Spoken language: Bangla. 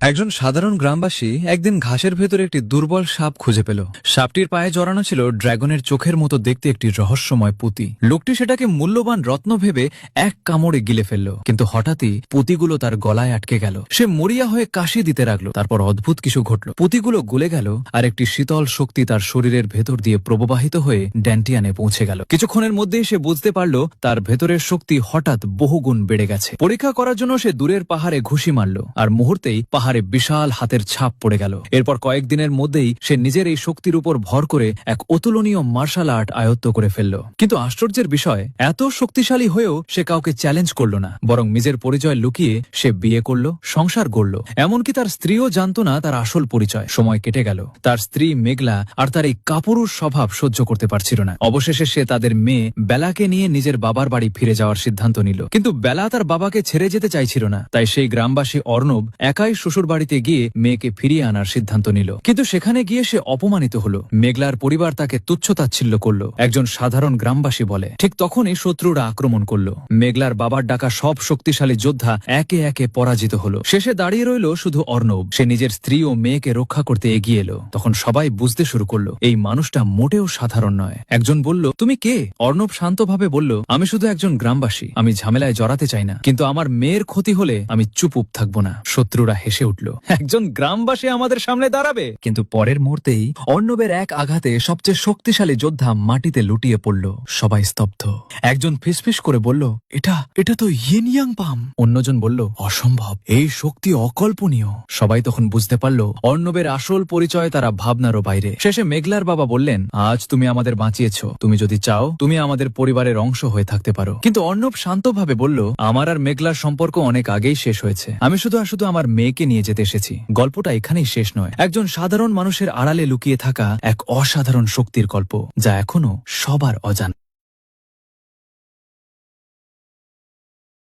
একজন সাধারণ গ্রামবাসী একদিন ঘাসের ভেতরে একটি দুর্বল সাপ খুঁজে পেল। সাপটির পায়ে জড়ানো ছিল ড্রাগনের চোখের মতো দেখতে একটি রহস্যময় পুঁতি। লোকটি সেটাকে মূল্যবান রত্ন ভেবে এক কামড়ে গিলে ফেলল, কিন্তু হঠাৎই পুঁতিগুলো তার গলায় আটকে গেল। সে মরিয়া হয়ে কাশি দিতে লাগলো। তারপর অদ্ভুত কিছু ঘটল, পুঁতিগুলো গলে গেল আর একটি শীতল শক্তি তার শরীরের ভেতর দিয়ে প্রবাহিত হয়ে ড্যান্টিয়ানে পৌঁছে গেল। কিছুক্ষণের মধ্যেই সে বুঝতে পারল তার ভেতরের শক্তি হঠাৎ বহুগুণ বেড়ে গেছে। পরীক্ষা করার জন্য সে দূরের পাহাড়ে ঘুষি মারল, আর মুহূর্তেই পাহাড়ে বিশাল হাতের ছাপ পড়ে গেল। এরপর কয়েকদিনের মধ্যেই সে নিজের এই শক্তির উপর ভর করে এক অতুলনীয় মার্শাল আর্ট আয়ত্ত করে ফেলল। কিন্তু আশ্চর্যের বিষয়, এত শক্তিশালী হয়েও সে কাউকে চ্যালেঞ্জ করল না, বরং নিজের পরিচয় লুকিয়ে সে বিয়ে করল, সংসার গড়ল। এমনকি তার স্ত্রীও জানত না তার আসল পরিচয়। সময় কেটে গেল, তার স্ত্রী মেঘলা আর তার এই কাপুরুষ স্বভাব সহ্য করতে পারছিল না। অবশেষে সে তাদের মেয়ে বেলাকে নিয়ে নিজের বাবার বাড়ি ফিরে যাওয়ার সিদ্ধান্ত নিল। কিন্তু বেলা তার বাবাকে ছেড়ে যেতে চাইছিল না, তাই সেই গ্রামবাসী অর্ণব একাই শ্বশুর বাড়িতে গিয়ে মেয়েকে ফিরিয়ে আনার সিদ্ধান্ত নিল। কিন্তু সেখানে গিয়ে সে অপমানিত হল। মেঘলার পরিবার তাকে তুচ্ছতাচ্ছিল্য করল। একজন সাধারণ গ্রামবাসী বলে, ঠিক তখনই শত্রুরা আক্রমণ করল। মেঘলার বাবার ডাকা সব শক্তিশালী যোদ্ধা একে একে পরাজিত হল। শেষে দাঁড়িয়ে রইল শুধু অর্ণব। সে নিজের স্ত্রী ও মেয়েকে রক্ষা করতে এগিয়ে এলো। তখন সবাই বুঝতে শুরু করলো এই মানুষটা মোটেও সাধারণ নয়। একজন বলল, তুমি কে? অর্ণব শান্তভাবে বলল, আমি শুধু একজন গ্রামবাসী। আমি ঝামেলায় জড়াতে চাই না, কিন্তু আমার মেয়ের ক্ষতি হলে আমি চুপ থাকবো না। শত্রুরা হেসে উঠল, একজন গ্রামবাসী আমাদের সামনে দাঁড়াবে? কিন্তু পরের মুহূর্তেই অর্ণবের এক আঘাতে সবচেয়ে শক্তিশালী যোদ্ধা মাটিতে লুটিয়ে পড়ল। সবাই স্তব্ধ। একজন ফিসফিস করে বলল, এটা তো ইয়েন ইয়াং পাম। অন্যজন বলল, অসম্ভব, এই শক্তি অকল্পনীয়। সবাই তখন বুঝতে পারল অর্ণবের আসল পরিচয় তারা ভাবনারও বাইরে। শেষে মেঘলার বাবা বললেন, আজ তুমি আমাদের বাঁচিয়েছ। তুমি যদি চাও তুমি আমাদের পরিবারের অংশ হয়ে থাকতে পারো। কিন্তু অর্ণব শান্তভাবে বলল, আমার আর মেঘলার সম্পর্ক অনেক আগেই শেষ হয়েছে। আমি শুধু আমার মেয়েকে নিয়ে যেতে এসেছি। গল্পটা এখানেই শেষ নয়। একজন সাধারণ মানুষের আড়ালে লুকিয়ে থাকা এক অসাধারণ শক্তির গল্প, যা এখনো সবার অজানা।